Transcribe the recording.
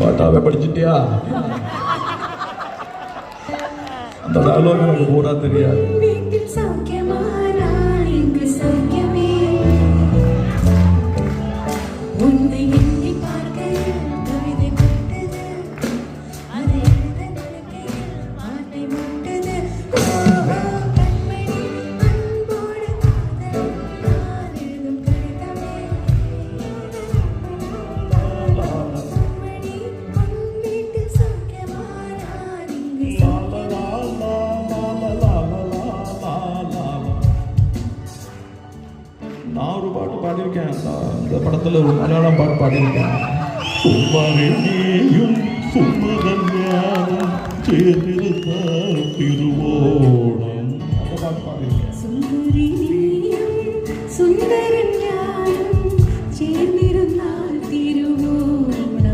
பாட்டாவே படிச்சுட்டியா? அந்த டயலாக் எனக்கு பூரா தெரியாது. நான் ஒரு பாட்டு பாடியிருக்கேன், இந்த படத்தில் ஒரு மலையாளம் பாட்டு பாடியிருக்கேன். சும்மாவும் சும்மதன்யாவும் சேர்ந்திருந்தால் திருவோணம், அந்த பாட்டு பாடியிருக்கேன்.